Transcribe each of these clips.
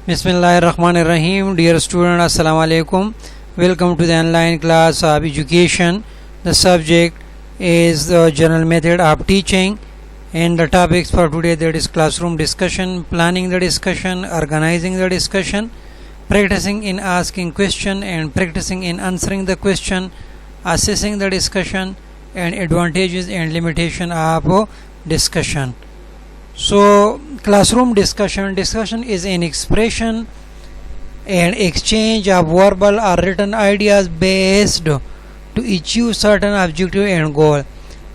Bismillahirrahmanirrahim. Dear student, Assalamu alaikum. Welcome to the online class of education. The subject is the general method of teaching, and the topics for today, that is classroom discussion, planning the discussion, organizing the discussion, practicing in asking question and practicing in answering the question, assessing the discussion, and advantages and limitation of discussion. So classroom discussion is an expression and exchange of verbal or written ideas based to achieve certain objective and goal.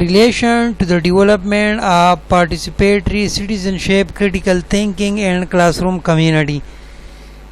relation to the development of participatory citizenship, critical thinking and classroom community.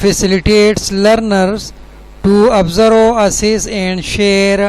facilitates learners to observe, assess and share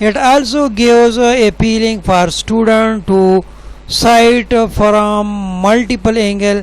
It also gives appealing for student to sight from multiple angle,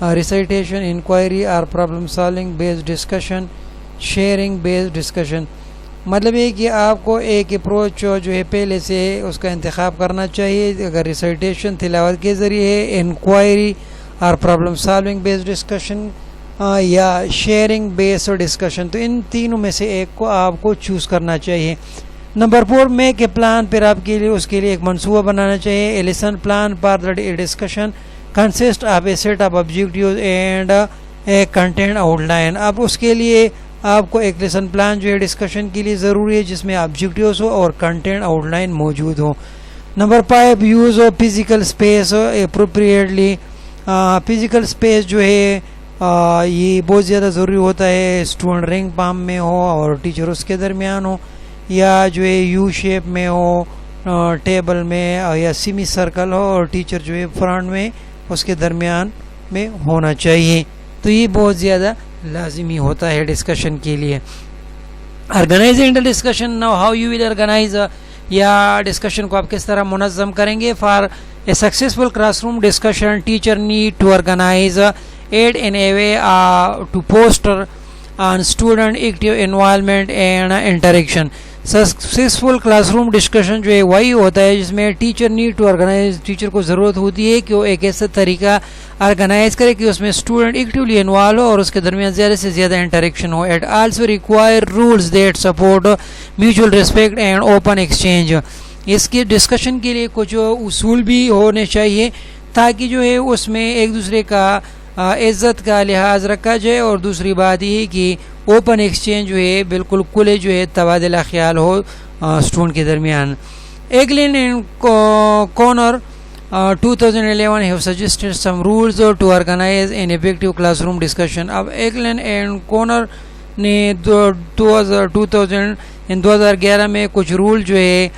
recitation, inquiry اور problem solving based discussion, sharing based discussion. مطلب یہ کہ آپ کو ایک approach جو ہے پہلے سے اس کا انتخاب کرنا چاہیے. اگر ریسائٹیشن تلاوت کے ذریعے, انکوائری اور پرابلم سالونگ بیسڈ ڈسکشن یا شیئرنگ بیسڈ ڈسکشن, تو ان تینوں میں سے ایک کو آپ کو چوز کرنا چاہیے. Number 4, make a plan. پھر آپ کے لیے اس کے لیے ایک منصوبہ بنانا چاہیے. A lesson plan for the discussion consist of a set of objectives and a content outline. اب اس کے لیے آپ کو ایک لیسن پلان جو ہے ڈسکشن کے لیے ضروری ہے جس میں آبجیکٹیوز ہو اور کنٹینٹ آؤٹ لائن موجود ہو. Number 5, use of physical space appropriately. Physical space جو ہے یہ بہت زیادہ ضروری ہوتا ہے. اسٹوڈنٹ رنگ پام میں ہو اور ٹیچر اس کے درمیان ہو, یا جو ہے یو شیپ میں ہو ٹیبل میں, یا سیمی سرکل ہو اور ٹیچر جو ہے فرنٹ میں اس کے درمیان میں ہونا چاہیے. تو یہ بہت زیادہ لازمی ہوتا ہے ڈسکشن کے لیے. Organizing the discussion. Now how you will organize, یا ڈسکشن کو آپ کس طرح منظم کریں گے. For a successful classroom discussion teacher need to organize it in a way to foster on student active involvement and interaction. Successful classroom discussion جو ہے وہی ہوتا ہے جس میں teacher need to organize, teacher کو ضرورت ہوتی ہے کہ وہ ایک ایسا طریقہ آرگنائز کرے کہ اس میں اسٹوڈنٹ ایکٹیولی انوالو ہو اور اس کے درمیان زیادہ سے زیادہ انٹریکشن ہو. It also require rules that support mutual respect and open exchange. اس کے ڈسکشن کے لیے کچھ اصول بھی ہونے چاہیے تاکہ جو ہے اس میں ایک دوسرے کا عزت کا لحاظ رکھا جائے, اور دوسری بات یہ کہ اوپن ایکسچینج جو ہے بالکل کھلے جو ہے تبادلہ خیال ہو اسٹوڈنٹ کے درمیان. ایگلن and corner 2011 have suggested some rules to organize an effective classroom discussion. اب ایگلن اینڈ کونر نے 2011 میں کچھ رول جو ہے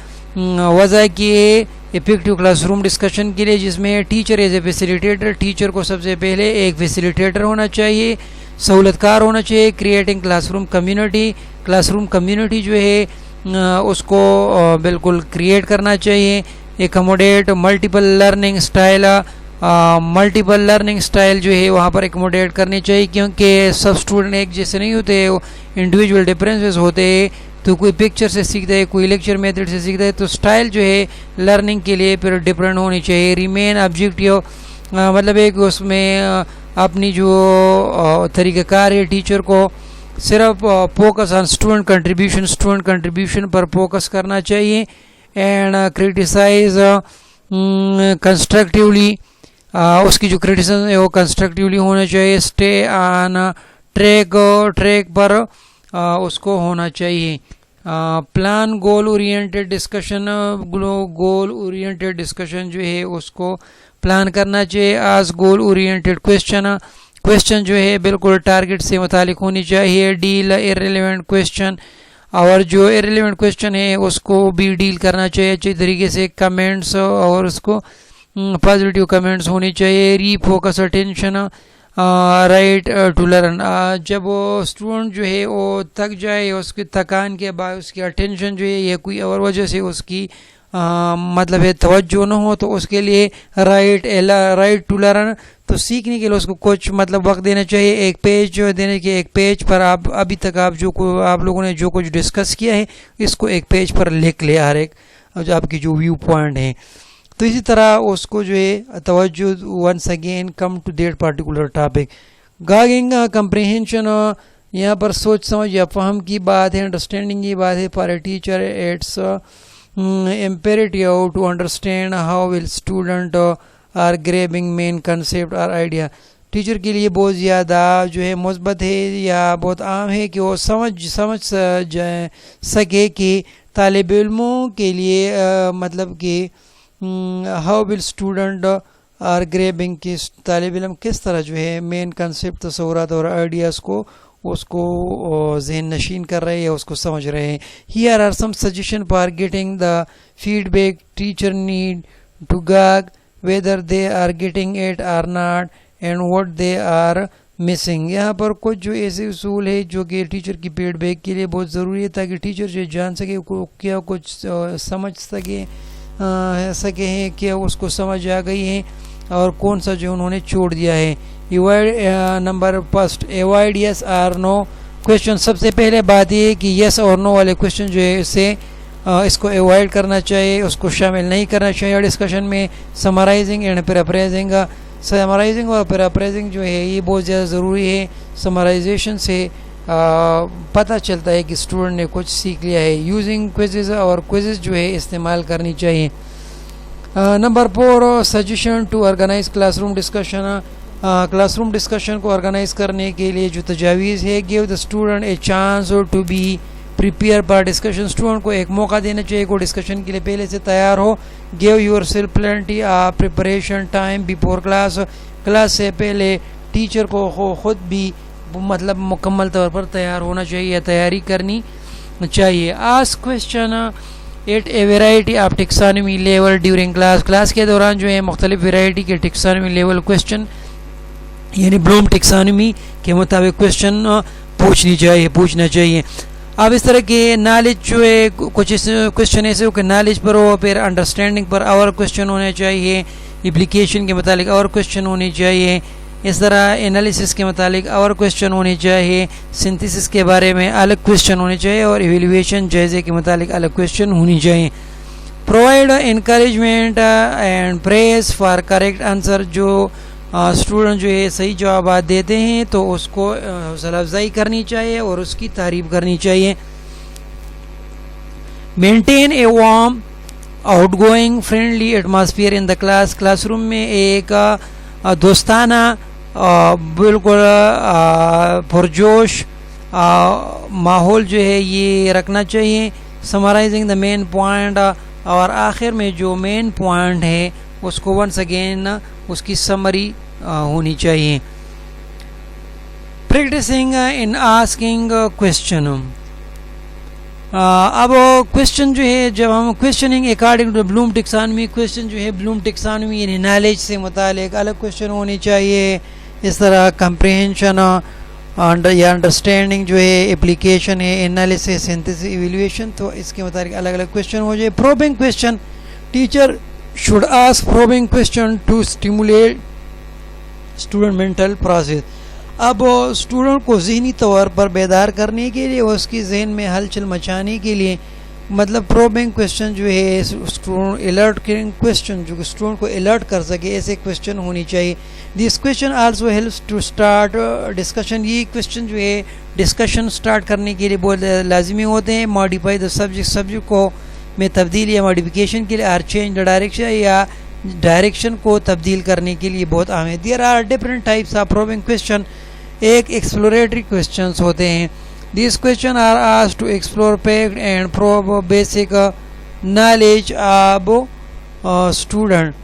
وضع کیے افیکٹو کلاس روم ڈسکشن کے لیے, جس میں teacher as a facilitator, teacher کو سب سے پہلے ایک فیسیلیٹیٹر ہونا چاہیے, سہولت کار ہونا چاہیے. Creating classroom community, classroom community جو ہے اس کو بالکل کریٹ کرنا چاہیے. Accommodate multiple learning style, multiple learning style جو ہے وہاں پر ایکوموڈیٹ کرنی چاہیے, کیونکہ سب اسٹوڈنٹ ایک جیسے نہیں ہوتے, انڈیویجول ڈفرینسز ہوتے ہیں. تو کوئی پکچر سے سیکھتا ہے, کوئی لیکچر میتھڈ سے سیکھتا ہے, تو اسٹائل جو ہے لرننگ کے لیے پھر ڈفرینٹ ہونی چاہیے. ریمین آبجیکٹیو, مطلب ہے کہ اس میں اپنی جو طریقہ کار ہے ٹیچر کو صرف focus on student contribution per focus کرنا چاہیے. اینڈ کریٹیسائز کنسٹرکٹیولی, اس کی جو کرٹیسزم ہے وہ کنسٹرکٹیولی ہونا چاہیے. اسٹے آن ٹریک پر اس کو ہونا چاہیے. Plan goal oriented discussion, goal oriented discussion جو ہے اس کو پلان کرنا چاہیے. آج گول اورینٹیڈ کویشچن جو ہے بالکل ٹارگیٹ سے متعلق ہونی چاہیے. ڈیل ارریلیونٹ کویشچن, اور جو ارریلیونٹ کویشچن ہے اس کو بھی ڈیل کرنا چاہیے اچھی طریقے سے. کمنٹس, اور اس کو پازیٹیو کمنٹس ہونی چاہیے. Refocus attention, right to learn, جب وہ اسٹوڈنٹ جو ہے وہ تھک جائے, اس کی تھکان کے بعد اس کی اٹینشن جو ہے یا کوئی اور وجہ سے اس کی مطلب ہے توجہ نہ ہو, تو اس کے لیے رائٹ ٹو لرن, تو سیکھنے کے لیے اس کو کچھ مطلب وقت دینا چاہیے. ایک پیج جو دینے کے, ایک پیج پر آپ ابھی تک آپ لوگوں نے جو کچھ ڈسکس کیا ہے اس کو ایک پیج پر لکھ لے, ہر ایک جو آپ کی جو ویو پوائنٹ ہیں. تو اسی طرح اس کو جو ہے توجہ once again come to that particular topic. Gauging comprehension, یہاں پر سوچ سمجھ یا فہم کی بات ہے, انڈرسٹینڈنگ کی بات ہے. For a teacher it's imperative to understand how will student are grabbing main concept or idea. Teacher کے لیے بہت زیادہ جو ہے مثبت ہے یا بہت عام ہے کہ وہ سمجھ سکے کہ طالب علموں کے لیے مطلب کہ how will student are grabbing, کہ طالب علم کس طرح جو ہے مین کنسیپٹ, تصورات اور آئیڈیاز کو اس کو ذہن نشین کر رہے ہیں یا اس کو سمجھ رہے ہیں. Here are some suggestion for getting the feedback. Teacher need to gauge whether they are getting it or not and what they are missing. یہاں پر کچھ جو ایسے اصول ہے جو کہ ٹیچر کی فیڈ بیک کے لیے بہت ضروری ہے تاکہ ٹیچر جو جان سکے کیا کچھ سمجھ سکے ہیں, کیا اس کو سمجھ آ گئی ہیں, اور کون سا جو انہوں نے چھوڑ دیا ہے. نمبر فرسٹ اوائڈ یس اور نو کویشچن. سب سے پہلے بات یہ ہے کہ یس اور نو والے کویشچن جو ہے اس کو اوائڈ کرنا چاہیے, اس کو شامل نہیں کرنا چاہیے ڈسکشن میں. سمرائزنگ اینڈ پیراپریزنگ, سمرائزنگ اور پیراپریزنگ جو ہے یہ بہت زیادہ ضروری ہے. سمرائزیشن سے پتہ چلتا ہے کہ اسٹوڈنٹ نے کچھ سیکھ لیا ہے. یوزنگ کوئزز, اور کوئزز جو ہے استعمال کرنی چاہیے. Number 4 suggestion to organize classroom discussion. Classroom discussion کو آرگنائز کرنے کے لیے جو تجاویز ہے, give the student a chance to be prepare for discussion. اسٹوڈنٹ کو ایک موقع دینا چاہیے کہ ڈسکشن کے لیے پہلے سے تیار ہو. Give yourself plenty of preparation time before class. Class سے پہلے ٹیچر کو خود بھی مطلب مکمل طور پر تیار ہونا چاہیے, تیاری کرنی چاہیے. Ask question at a variety of taxonomy level during class. Class کے دوران جو ہے مختلف ویرائٹی کے ٹیکسانومی لیول کویشچن یعنی بلوم ٹیکسانومی کے مطابق کویشچن پوچھنا چاہیے. اب اس طرح کے نالج جو ہے کچھ کویشچن ایسے ہو کہ نالج پر ہو, پھر انڈرسٹینڈنگ پر اور کویشچن ہونے چاہیے, اپلیکیشن کے متعلق اور کویشچن ہونے چاہیے, اس طرح انالیسس کے متعلق اور کویشچن ہونے چاہیے, سنتھیسس کے بارے میں الگ کویشچن ہونے چاہیے, اور ایویلویشن جائزے کے متعلق الگ کویشچن ہونی چاہیے. Provide encouragement and praise for correct answer. جو اسٹوڈنٹ جو ہے صحیح جوابات دیتے ہیں تو اس کو حوصلہ افزائی کرنی چاہیے اور اس کی تعریف کرنی چاہیے. Maintain a warm out going friendly atmosphere in the class. Class room میں ایک دوستانہ بالکل پرجوش ماحول جو ہے یہ رکھنا چاہیے. سمرائزنگ دا مین پوائنٹ, اور آخر میں جو مین پوائنٹ ہے اس کو ونس اگین اس کی سمری ہونی چاہیے. پریکٹسنگ ان آسکنگ کویشچن. اب کویشچن جو ہے جب ہم کویشچننگ اکارڈنگ ٹو بلوم ٹیکسانومی, کویشچن جو ہے بلوم ٹیکسانومی یعنی نالج سے متعلق الگ کویشچن ہونے چاہیے. اس طرح کمپریہنشن یا انڈرسٹینڈنگ جو ہے, اپلیکیشن ہے, انالیسس, سنتھیسس, ایویلویشن, تو اس کے متعلق الگ الگ کویشچن ہو جائے. Probing question. Teacher should ask probing question to stimulate student mental process. اب اسٹوڈنٹ کو ذہنی طور پر بیدار کرنے کے لیے, اس کی ذہن میں ہلچل مچانے کے لیے, مطلب پروبنگ کویشچن جو ہے اسٹوڈنٹ الرٹ کویشچن جو اسٹوڈنٹ کو الرٹ کر سکے, ایسے کویشچن ہونی چاہیے. This question also helps to start discussion. یہ کویشچن جو ہے ڈسکشن اسٹارٹ کرنے کے لیے بہت لازمی ہوتے ہیں. ماڈیفائی دا سبجیکٹ کو میں تبدیل یا ماڈیفیکیشن کے لیے, اور چینج دا ڈائریکشن یا ڈائریکشن کو تبدیل کرنے کے لیے بہت اہم ہے. There are different types of probing question. ایک ایکسپلوریٹری کویشچنس ہوتے ہیں. These question are asked to explore fact and probe basic knowledge of student.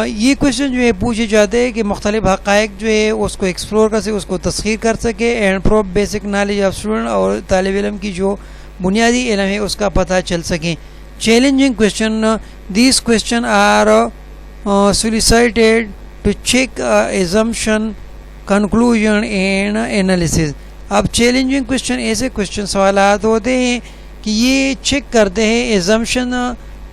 یہ کویشچن جو ہے پوچھے جاتے ہیں کہ مختلف حقائق جو ہے اس کو ایکسپلور کر سکے, اس کو تسخیر کر سکے. And probe basic knowledge of student, اور طالب علم کی جو بنیادی علم ہے اس کا پتہ چل سکے. Challenging question. These question are solicited to check assumption, conclusion and analysis. اب چیلنجنگ کویشچن ایسے کویشچن سوالات ہوتے ہیں کہ یہ چیک کرتے ہیں ایزمپشن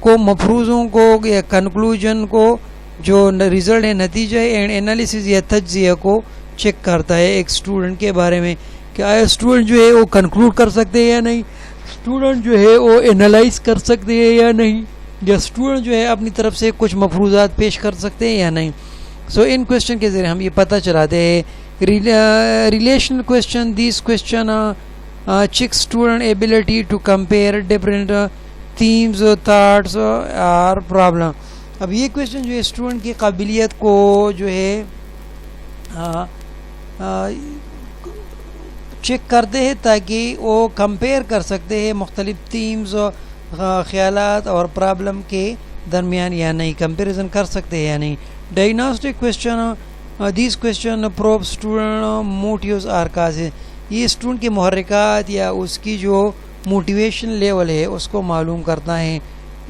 کو, مفروضوں کو, یا کنکلوژن کو جو رزلٹ ہے, نتیجہ ہے, اینڈ انالیسس یا تجزیہ کو چیک کرتا ہے ایک اسٹوڈنٹ کے بارے میں کہ آیا اسٹوڈنٹ جو ہے وہ کنکلوڈ کر سکتے ہیں یا نہیں, اسٹوڈنٹ جو ہے وہ انالائز کر سکتے ہیں یا نہیں, یا اسٹوڈنٹ جو ہے اپنی طرف سے کچھ مفروضات پیش کر سکتے ہیں یا نہیں. سو ان کویشچن کے ذریعے ہم یہ پتہ چلاتے ہیں. Relational question. These question check student ability to compare different themes, thoughts اور پرابلم. اب یہ کویشچن جو ہے اسٹوڈنٹ کی قابلیت کو جو ہے چیک کرتے ہیں تاکہ وہ کمپیئر کر سکتے ہیں مختلف تھیمز, خیالات اور پرابلم کے درمیان یا نہیں, کمپیریزن کر سکتے ہیں یا نہیں. Diagnostic question. These question probe student motives اور کازز. یہ اسٹوڈنٹ کے محرکات یا اس کی جو موٹیویشن لیول ہے اس کو معلوم کرتا ہے.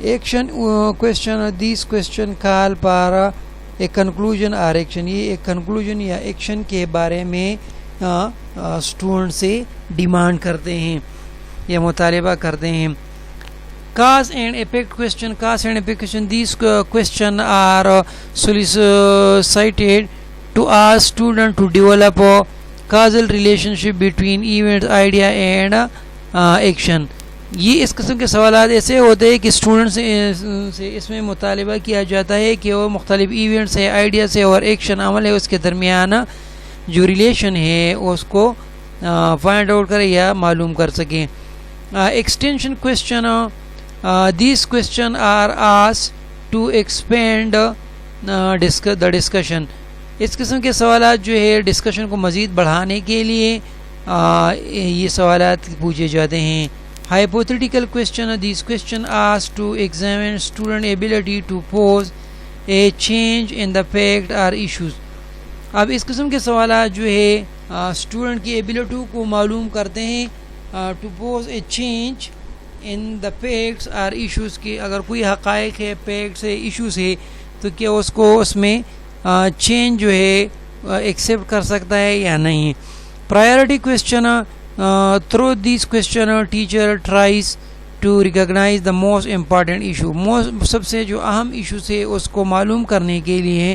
Action question. دیز کویشچن کال پر ایک کنکلوژن اور ایکشن. یہ ایک کنکلوژن یا ایکشن کے بارے میں اسٹوڈنٹ سے ڈیمانڈ کرتے ہیں یا مطالبہ کرتے ہیں. Cause and effect question. Cause and effect question. These questions are solicited to ask student to develop a causal relationship between event, idea and action. یہ اس قسم کے سوالات ایسے ہوتے ہیں کہ اسٹوڈنٹ سے اس میں مطالبہ کیا جاتا ہے کہ وہ مختلف ایونٹس ہے، آئیڈیاز ہے اور ایکشن عمل ہے اس کے درمیان جو ریلیشن ہے اس کو فائنڈ آؤٹ کرے یا معلوم کر سکیں. Extension question. These question are asked to expand the discussion. اس قسم کے سوالات جو ہے ڈسکشن کو مزید بڑھانے کے لیے یہ سوالات پوچھے جاتے ہیں. Hypothetical question. These questions ask to examine student ability to pose a change in the fact or issues. اب اس قسم کے سوالات جو ہے اسٹوڈنٹ کی ایبلٹی کو معلوم کرتے ہیں to pose a change in the facts or issues کی اگر کوئی حقائق ہے، فیکٹس ہے، ایشوز ہے تو کیا اس کو اس میں چینج جو ہے ایکسیپٹ کر سکتا ہے یا نہیں. Priority question. Through these questions teacher tries to recognize the most important issue. سب سے جو اہم ایشوز ہے اس کو معلوم کرنے کے لیے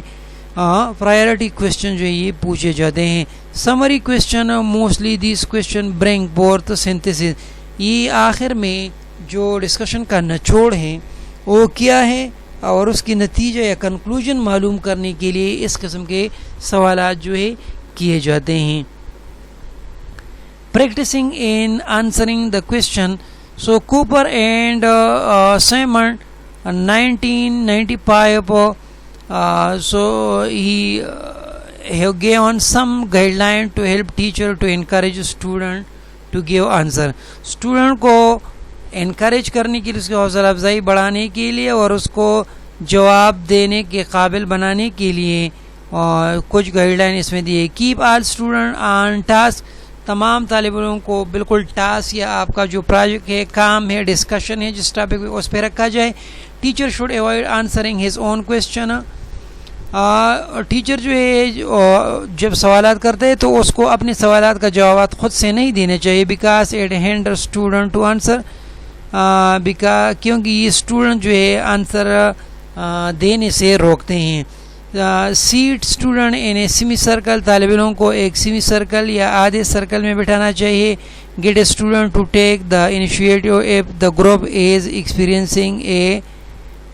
پرائرٹی کویسچن جو ہے یہ پوچھے جاتے ہیں. Summary question. موسٹلی دیس کویسچن برنگ فورتھ سنتھسس. یہ آخر میں جو ڈسکشن کا نچوڑ ہے وہ کیا ہے اور اس کی نتیجہ یا کنکلوژن معلوم کرنے کے لیے اس قسم کے سوالات جو ہے کیے جاتے ہیں. Practicing in answering the question. So Cooper and Simon 1995 so he have given some guideline to help teacher to encourage student to give answer. Student کو encourage کرنے کے لیے، اس کی حوصلہ افزائی بڑھانے کے لیے اور اس کو جواب دینے کے قابل بنانے کے لیے کچھ گائیڈ لائن اس میں دیے. Keep all student on task. تمام طالب علموں کو بالکل ٹاسک یا آپ کا جو پروجیکٹ ہے، کام ہے، ڈسکشن ہے جس ٹاپک پہ اس پہ رکھا جائے. Teacher should avoid answering his own question. Teacher جو ہے جب سوالات کرتے ہیں تو اس کو اپنے سوالات کا جوابات خود سے نہیں دینے چاہیے. Because it hinder student to answer. کیونکہ یہ اسٹوڈنٹ جو ہے آنسر دینے سے روکتے ہیں. Set student in a semicircle. طالب علموں کو ایک سیمی سرکل یا آدھے سرکل میں بٹھانا چاہیے. Get a student to take the initiative if the group is experiencing a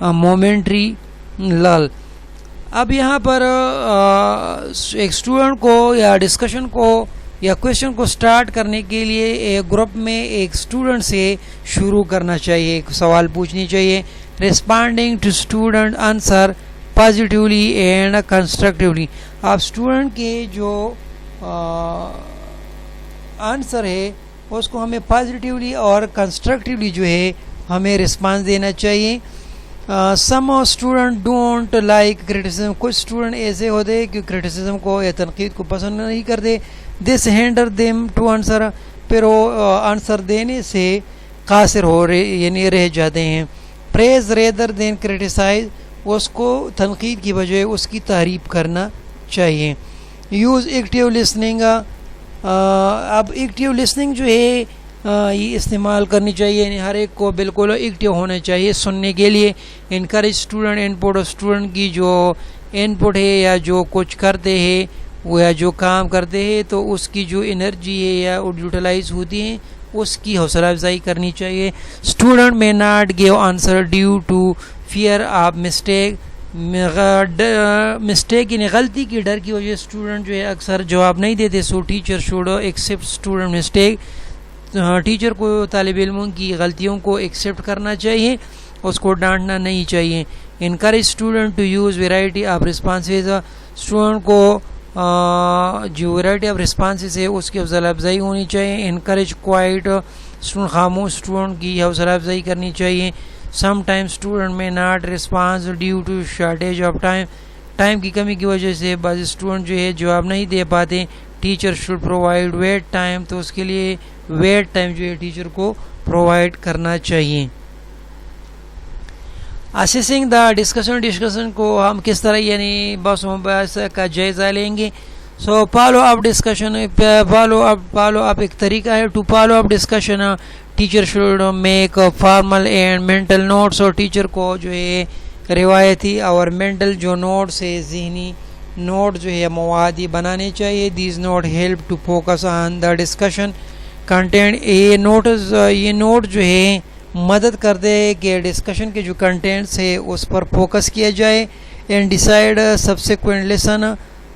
momentary lull. اب یہاں پر ایک اسٹوڈنٹ کو یا ڈسکشن کو یا کویشچن کو سٹارٹ کرنے کے لیے ایک گروپ میں ایک اسٹوڈنٹ سے شروع کرنا چاہیے، ایک سوال پوچھنی چاہیے. Responding to student answer positively and constructively. آپ اسٹوڈنٹ کے جو آنسر ہے اس کو ہمیں پازیٹیولی اور کنسٹرکٹیولی جو ہے ہمیں رسپانس دینا چاہیے. سم اسٹوڈنٹ ڈونٹ لائک کریٹیسزم. کچھ اسٹوڈنٹ ایسے ہوتے ہیں کہ کریٹیسزم کو یا تنقید کو پسند نہیں کرتے. دس ہینڈر دیم ٹو آنسر. پھر وہ آنسر دینے سے قاصر ہو رہے یعنی رہ جاتے ہیں. پریز ریدر دین کریٹیسائز. اس کو تنقید کی بجائے اس کی تعریف کرنا چاہیے. Use active listening. اب ایکٹیو لسننگ جو ہے یہ استعمال کرنی چاہیے، یعنی ہر ایک کو بالکل ایکٹیو ہونا چاہیے سننے کے لیے. Encourage student in put. Student کی جو ان پٹ ہے یا جو کچھ کرتے ہیں وہ یا جو کام کرتے ہیں تو اس کی جو انرجی ہے یا یوٹیلائز ہوتی ہیں اس کی حوصلہ افزائی کرنی چاہیے. اسٹوڈنٹ میں not give answer due to fear of mistake. Mistake یعنی غلطی کی ڈر کی وجہ سے اسٹوڈنٹ جو ہے اکثر جواب نہیں دیتے. So teacher should accept student mistake. Teacher کو طالب علموں کی غلطیوں کو ایکسیپٹ کرنا چاہیے، اس کو ڈانٹنا نہیں چاہیے. Encourage student to use variety of responses. Student کو جو ویرائٹی آف رسپانسز ہے اس کی حوصلہ افزائی ہونی چاہیے. Encourage quiet. اسٹوڈنٹ خاموش اسٹوڈنٹ کی حوصلہ افزائی کرنی چاہیے. سم ٹائم اسٹوڈنٹ میں not response due to shortage of time. Time کی کمی کی وجہ سے بعض اسٹوڈنٹ جو ہے جواب نہیں دے پاتے. Teacher should provide wait time. تو اس کے لیے ویٹ ٹائم جو ہے ٹیچر کو پرووائڈ کرنا چاہیے. اسیسنگ دا ڈسکشن کو ہم کس طرح یعنی بحث و مباحثہ کا جائزہ لیں گے. So follow up discussion. Follow up ایک طریقہ ہے. To follow up discussion teacher should make formal and mental notes, اور ٹیچر کو جو ہے روایتی اور مینٹل جو نوٹس ہے, ذہنی نوٹ جو ہے مواد بنانے چاہیے. These note help to focus on the discussion content. یہ نوٹ جو ہے مدد کرتے ہیں کہ ڈسکشن کے جو کنٹینٹس ہے اس پر فوکس کیا جائے. اینڈ ڈیسائیڈ سبسیکوینٹ لیسن,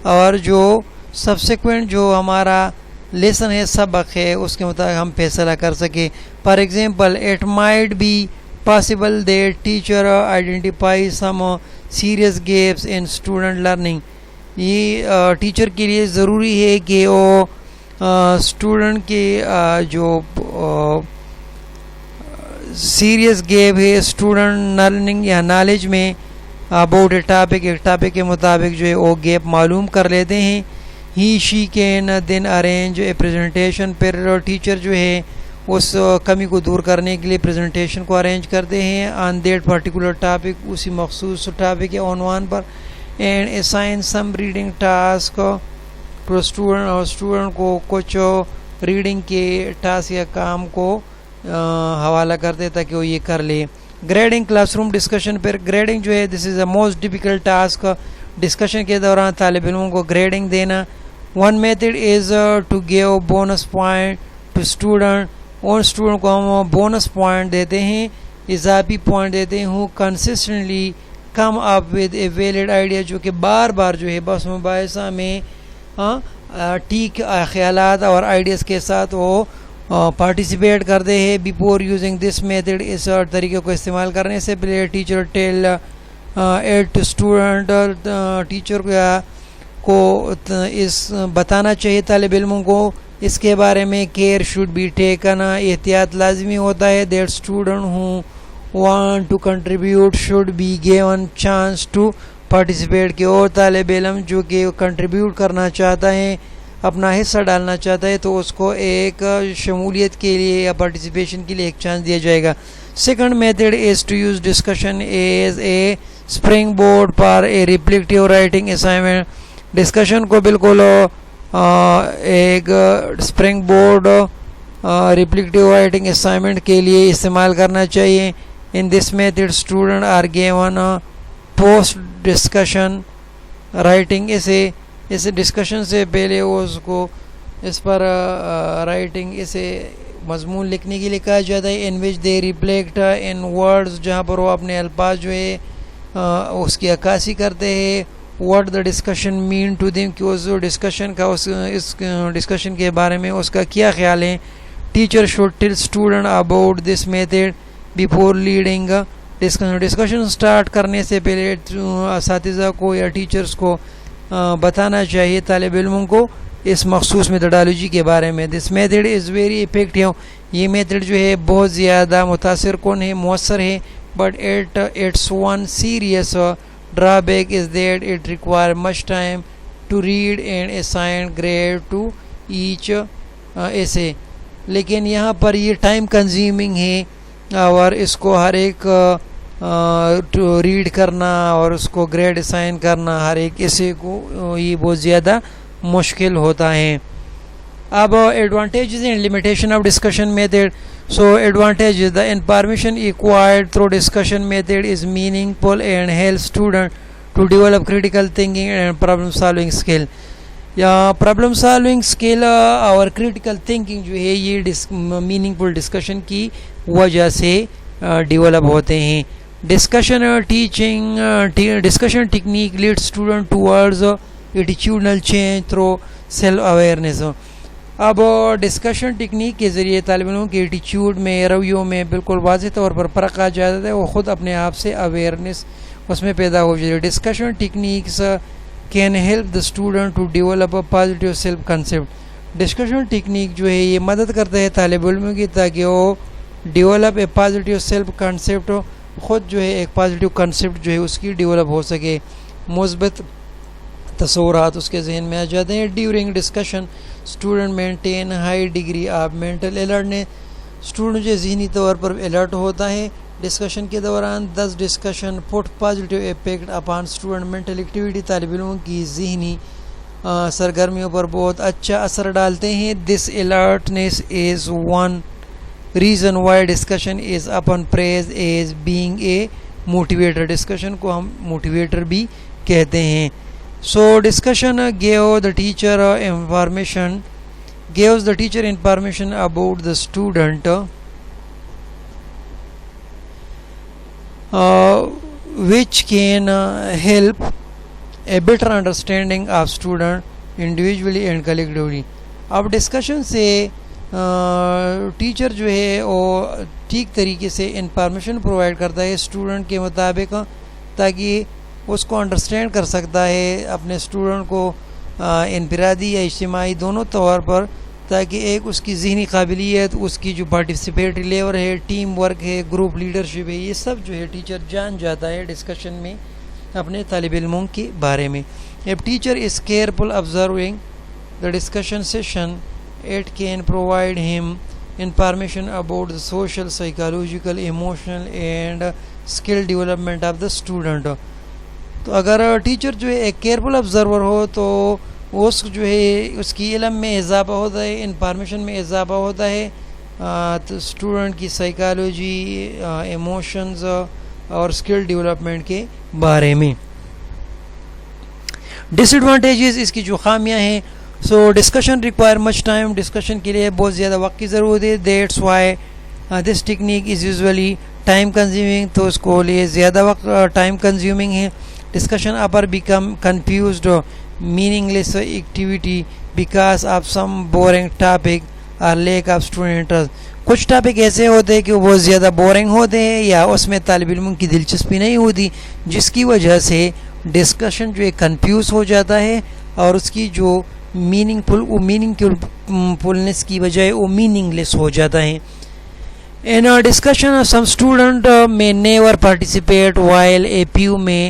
اور جو سبسیکوینٹ جو ہمارا لیسن ہے, سبق ہے, اس کے مطابق ہم فیصلہ کر سکیں. For example, it might be possible that teacher identify some serious gaps in student learning. یہ ٹیچر کے لیے ضروری ہے کہ وہ اسٹوڈنٹ کے جو سیریس گیپ ہے اسٹوڈنٹ لرننگ یا نالج میں اباؤٹ اے ٹاپک, ایک ٹاپک کے مطابق جو ہے وہ گیپ معلوم کر لیتے ہیں. He she can then arrange a presentation. پھر ٹیچر جو ہے اس کمی کو دور کرنے کے لیے پریزنٹیشن کو ارینج کرتے ہیں آن دیٹ پرٹیکولر ٹاپک, اسی مخصوص ٹاپک کے عنوان پر. And assign some reading task to student, اور اسٹوڈنٹ کو کچھ ریڈنگ کے ٹاسک یا کام کو حوالہ کرتے تاکہ وہ یہ کر لے. Grading classroom discussion. پھر گریڈنگ جو ہے this is a most difficult task. Discussion کے دوران طالب علموں کو گریڈنگ دینا. One method is to give bonus point to student. اور اسٹوڈنٹ کو ہم بونس پوائنٹ دیتے ہیں, اضافی پوائنٹ دیتے ہیں. ہوں consistently come up with a valid idea, جو کہ بار بار جو ہے بس مباحثہ میں ٹھیک خیالات اور آئیڈیاز کے ساتھ وہ پارٹیسپیٹ کرتے ہیں. بیفور یوزنگ دس میتھڈ, اس طریقے کو استعمال کرنے سے پہلے teacher tell it to student, teacher کو اس بتانا چاہیے طالب علموں کو اس کے بارے میں. کیئر شوڈ بی ٹیکن, احتیاط لازمی ہوتا ہے. That student who want to contribute should be given chance to participate. کہ اور طالب علم جو کہ کنٹریبیوٹ کرنا چاہتا ہے, اپنا حصہ ڈالنا چاہتا ہے, تو اس کو ایک شمولیت کے لیے یا پارٹیسپیشن کے لیے ایک چانس دیا جائے گا. Second method is to use discussion as a springboard for a reflective writing assignment. Discussion کو بالکل ایک springboard reflective writing assignment کے لیے استعمال کرنا چاہیے. In this method student are given post discussion writing. اسے ڈسکشن سے پہلے اس کو اس پر رائٹنگ, اسے مضمون لکھنے کے لیے کہا جاتا ہے. ان وچ دے ریفلیکٹ ان ورڈز, جہاں پر وہ اپنے الفاظ جو ہے اس کی عکاسی کرتے ہیں. What the discussion mean to them, کہ اس ڈسکشن کا اس ڈسکشن کے بارے میں اس کا کیا خیال ہے. Teacher should tell student about this method before leading discussion. Discussion start کرنے سے پہلے اساتذہ کو یا ٹیچرز کو بتانا چاہیے طالب علموں کو اس مخصوص میتھڈالوجی کے بارے میں. This method is very effective. یہ میتھڈ جو ہے بہت زیادہ متاثر کن ہے, مؤثر ہے. But it's one serious drawback is that it requires much time to read and assign grade to each essay. لیکن یہاں پر یہ ٹائم کنزیومنگ ہے, اور اس کو ہر ایک ریڈ کرنا اور اس کو گریڈ اسائن کرنا ہر ایک ایسے کو یہ بہت زیادہ مشکل ہوتا ہے. اب advantages and limitation of discussion method. So advantage, the information acquired through discussion method is meaningful and helps student to develop critical thinking and problem solving skill. یا پرابلم سالونگ اسکل اور کریٹیکل تھنکنگ جو ہے یہ meaning فل discussion کی وجہ سے develop ہوتے ہیں. Discussion technique lead student towards attitudinal change through self awareness. اب ڈسکشن ٹیکنیک کے ذریعے طالب علموں کے ایٹیچیوڈ میں, رویوں میں بالکل واضح طور پر فرق آ جاتا ہے, وہ خود اپنے آپ سے اویئرنیس اس میں پیدا ہو جاتی ہے. Discussion techniques can help the student to develop a positive self concept. Discussion technique جو ہے یہ مدد کرتا ہے طالب علموں کی تاکہ وہ develop a positive self concept, خود جو ہے ایک پازیٹیو کنسیپٹ جو ہے اس کی ڈیولپ ہو سکے, مثبت تصورات اس کے ذہن میں آ جاتے ہیں. During discussion student maintain high degree of mental alertness. Student جو ذہنی طور پر الرٹ ہوتا ہے ڈسکشن کے دوران. This discussion put positive effect upon student mental activity. طالب علموں کی ذہنی سرگرمیوں پر بہت اچھا اثر ڈالتے ہیں. This alertness is one reason why discussion is upon praise is being a motivator. discussion کو ہم motivator بھی کہتے ہیں. So discussion gives the teacher information about the student which can help a better understanding of student individually and collectively. اب discussion سے teacher جو ہے وہ ٹھیک طریقے سے انفارمیشن پرووائڈ کرتا ہے اسٹوڈنٹ کے مطابق تاکہ اس کو انڈرسٹینڈ کر سکتا ہے اپنے اسٹوڈنٹ کو انفرادی یا اجتماعی دونوں طور پر, تاکہ ایک اس کی ذہنی قابلیت, اس کی جو پارٹیسپیٹری لیور ہے, ٹیم ورک ہے, گروپ لیڈرشپ ہے, یہ سب جو ہے ٹیچر جان جاتا ہے ڈسکشن میں اپنے طالب علموں کے بارے میں. If teacher is careful observing the discussion session, it can provide him information about the social, psychological, emotional and skill development of the student. تو اگر ٹیچر جو ہے ایک کیئرفل آبزرور ہو تو اس جو ہے اس کی علم میں اضافہ ہوتا ہے, انفارمیشن میں اضافہ ہوتا ہے تو اسٹوڈنٹ کی سائیکالوجی, ایموشنز اور اسکل ڈیولپمنٹ کے بارے میں. ڈس ایڈوانٹیجز, اس کی جو خامیاں ہیں, so discussion require much time, discussion کے لیے بہت زیادہ وقت کی ضرورت ہے. That's why this technique is usually time consuming, تو اس کو لیے زیادہ وقت ٹائم کنزیومنگ ہے. ڈسکشن اپر become confused meaningless activity because of some boring topic or lack of student interest. کچھ ٹاپک ایسے ہوتے ہیں کہ وہ بہت زیادہ بورنگ ہوتے ہیں یا اس میں طالب علموں کی دلچسپی نہیں ہوتی, جس کی وجہ سے ڈسکشن جو ہے کنفیوز ہو جاتا ہے اور اس کی جو میننگ فلنس کی بجائے وہ میننگ لیس ہو جاتا ہے. In a discussion, some student may never participate while a few may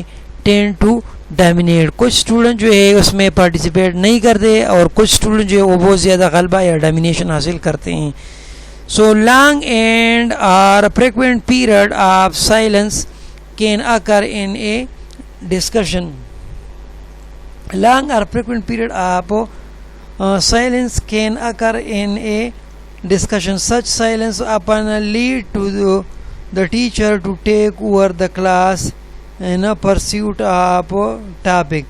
tend to dominate. کچھ اسٹوڈنٹ جو ہے اس میں پارٹیسپیٹ نہیں کرتے اور کچھ اسٹوڈنٹ جو ہے وہ بہت زیادہ غلبہ یا ڈومینیشن حاصل کرتے ہیں. So long and or frequent period of silence can occur in a discussion. Long اور frequent period of silence can occur in a discussion. Such silence often lead to the teacher to take over the class in a pursuit of topic.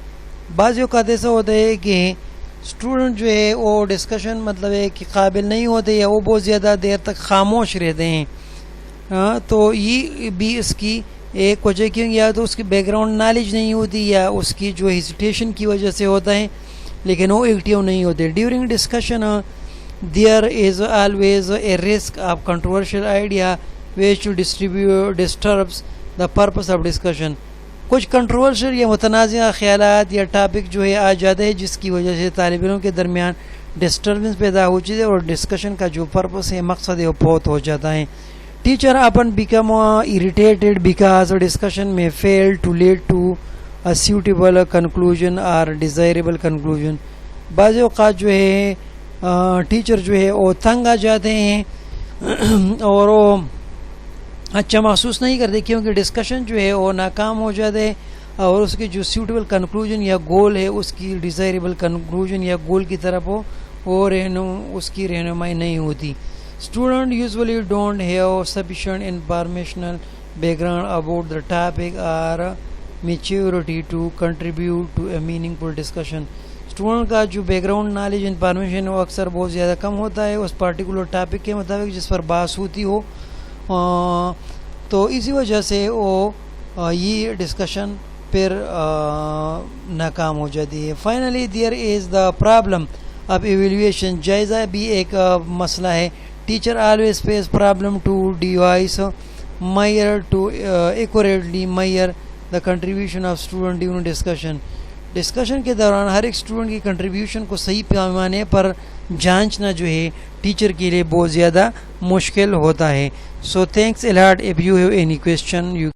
بعض اوقات ایسا ہوتا ہے کہ student جو ہے وہ ڈسکشن مطلب ہے کہ قابل نہیں ہوتے یا وہ بہت زیادہ دیر تک خاموش رہتے ہیں, تو یہ بھی اس کی ایک وجہ کیوں, یا تو اس کی بیک گراؤنڈ نالج نہیں ہوتی یا اس کی جو ہیزیٹیشن کی وجہ سے ہوتا ہے, لیکن وہ ایکٹیو نہیں ہوتے. During discussion there is always a risk of controversial idea which disturbs the purpose of discussion. کچھ کنٹروورشل یا متنازعہ خیالات یا ٹاپک جو ہے آ جاتے ہیں جس کی وجہ سے طالب علموں کے درمیان ڈسٹربنس پیدا ہو جاتی ہے اور ڈسکشن کا جو پرپس ہے, مقصد ہے, وہ بہت ہو جاتا ہے. Teacher often become irritated because discussion may fail to lead to a suitable conclusion or desirable conclusion. بعض اوقات جو ہے ٹیچر جو ہے وہ تنگ آ جاتے ہیں اور وہ اچھا محسوس نہیں کرتے کیونکہ ڈسکشن جو ہے وہ ناکام ہو جاتے ہیں اور اس کی جو سیوٹیبل کنکلوژن یا گول ہے اس کی ڈیزائریبل کنکلوژن یا گول کی طرف وہ اس کی رہنمائی نہیں ہوتی. Student usually don't have sufficient informational background about the topic اور maturity to contribute to a meaningful discussion. Student کا جو بیک گراؤنڈ نالج انفارمیشن وہ اکثر بہت زیادہ کم ہوتا ہے اس پارٹیکولر ٹاپک کے مطابق جس پر بحث ہوتی ہو, تو اسی وجہ سے وہ یہ ڈسکشن پھر ناکام ہو جاتی ہے. Finally there is the problem of evaluation. جائزہ بھی ایک مسئلہ ہے. Teacher always face problem to devise measure to accurately measure the contribution of student during discussion. Discussion کے دوران ہر ایک اسٹوڈنٹ کی کنٹریبیوشن کو صحیح پیمانے پر جانچنا جو ہے ٹیچر کے لیے بہت زیادہ مشکل ہوتا ہے. So thanks a lot. If you have any question you